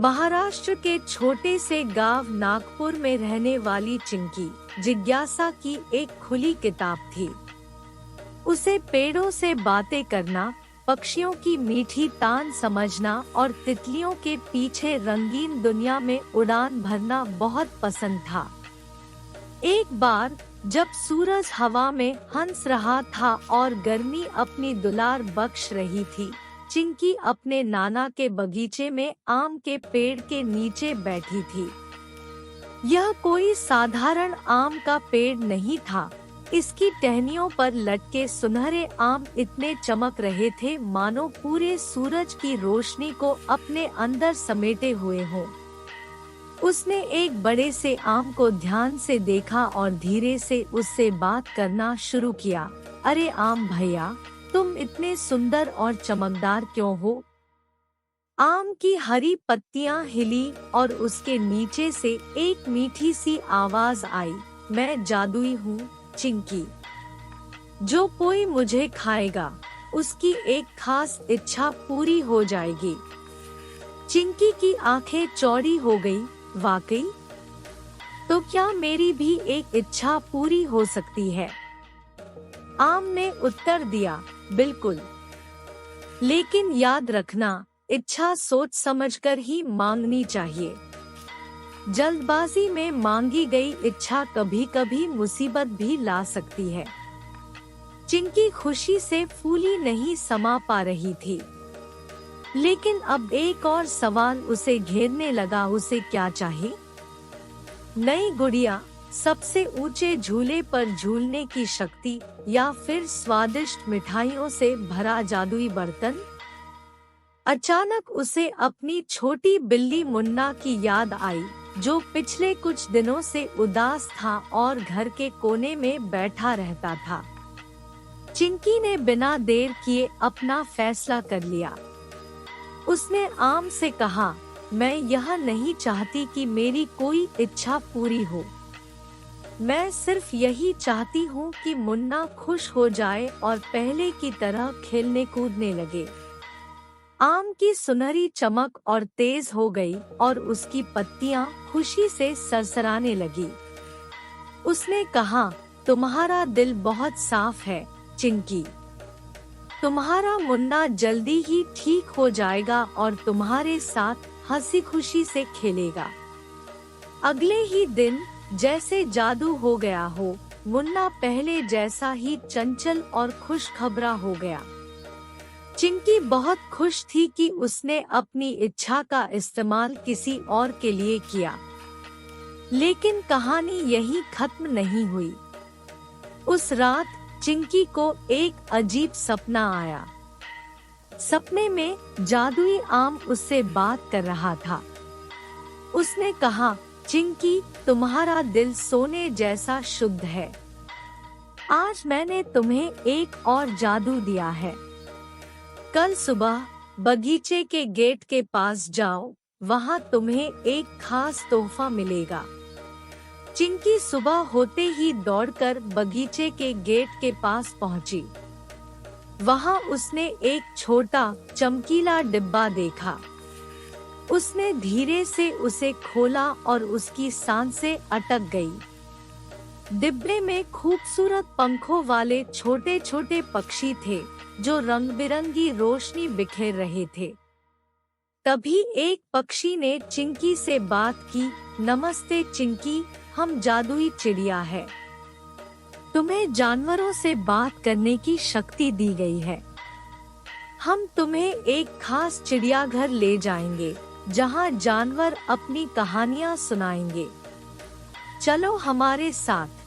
महाराष्ट्र के छोटे से गांव नागपुर में रहने वाली चिंकी जिज्ञासा की एक खुली किताब थी। उसे पेड़ों से बातें करना, पक्षियों की मीठी तान समझना और तितलियों के पीछे रंगीन दुनिया में उड़ान भरना बहुत पसंद था। एक बार जब सूरज हवा में हंस रहा था और गर्मी अपनी दुलार बख्श रही थी, चिंकी अपने नाना के बगीचे में आम के पेड़ के नीचे बैठी थी। यह कोई साधारण आम का पेड़ नहीं था। इसकी टहनियों पर लटके सुनहरे आम इतने चमक रहे थे मानो पूरे सूरज की रोशनी को अपने अंदर समेटे हुए हो। उसने एक बड़े से आम को ध्यान से देखा और धीरे से उससे बात करना शुरू किया। अरे आम भैया, तुम इतने सुंदर और चमकदार क्यों हो? आम की हरी पत्तियां हिली और उसके नीचे से एक मीठी सी आवाज आई, मैं जादुई हूँ चिंकी। जो कोई मुझे खाएगा उसकी एक खास इच्छा पूरी हो जाएगी। चिंकी की आंखें चौड़ी हो गई। वाकई? तो क्या मेरी भी एक इच्छा पूरी हो सकती है? आम ने उत्तर दिया, बिल्कुल। लेकिन याद रखना, इच्छा सोच समझकर ही मांगनी चाहिए। जल्दबाजी में मांगी गई इच्छा कभी कभी मुसीबत भी ला सकती है। चिंकी खुशी से फूली नहीं समा पा रही थी। लेकिन अब एक और सवाल उसे घेरने लगा, उसे क्या चाहिए? नई गुड़िया, सबसे ऊंचे झूले पर झूलने की शक्ति, या फिर स्वादिष्ट मिठाइयों से भरा जादुई बर्तन? अचानक उसे अपनी छोटी बिल्ली मुन्ना की याद आई, जो पिछले कुछ दिनों से उदास था और घर के कोने में बैठा रहता था। चिंकी ने बिना देर किए अपना फैसला कर लिया। उसने आम से कहा, मैं यह नहीं चाहती कि मेरी कोई इच्छा पूरी हो। मैं सिर्फ यही चाहती हूँ कि मुन्ना खुश हो जाए और पहले की तरह खेलने कूदने लगे। आम की सुनहरी चमक और तेज हो गई और उसकी पत्तियां खुशी से सरसराने लगी। उसने कहा, तुम्हारा दिल बहुत साफ है चिंकी। तुम्हारा मुन्ना जल्दी ही ठीक हो जाएगा और तुम्हारे साथ हंसी खुशी से खेलेगा। अगले ही दिन जैसे जादू हो गया हो, मुन्ना पहले जैसा ही चंचल और खुशखबरा हो गया। चिंकी बहुत खुश थी कि उसने अपनी इच्छा का इस्तेमाल किसी और के लिए किया। लेकिन कहानी यहीं खत्म नहीं हुई। उस रात चिंकी को एक अजीब सपना आया। सपने में जादुई आम उससे बात कर रहा था। उसने कहा, चिंकी, तुम्हारा दिल सोने जैसा शुद्ध है। आज मैंने तुम्हें एक और जादू दिया है। कल सुबह बगीचे के गेट के पास जाओ, वहाँ तुम्हें एक खास तोहफा मिलेगा। चिंकी सुबह होते ही दौड़कर बगीचे के गेट के पास पहुंची। वहाँ उसने एक छोटा चमकीला डिब्बा देखा। उसने धीरे से उसे खोला और उसकी सांसें अटक गई। डिब्बे में खूबसूरत पंखों वाले छोटे छोटे पक्षी थे, जो रंग बिरंगी रोशनी बिखेर रहे थे। तभी एक पक्षी ने चिंकी से बात की, नमस्ते चिंकी, हम जादुई चिड़िया है। तुम्हें जानवरों से बात करने की शक्ति दी गई है। हम तुम्हें एक खास चिड़ियाघर ले जाएंगे, जहां जानवर अपनी कहानियां सुनाएंगे। चलो हमारे साथ।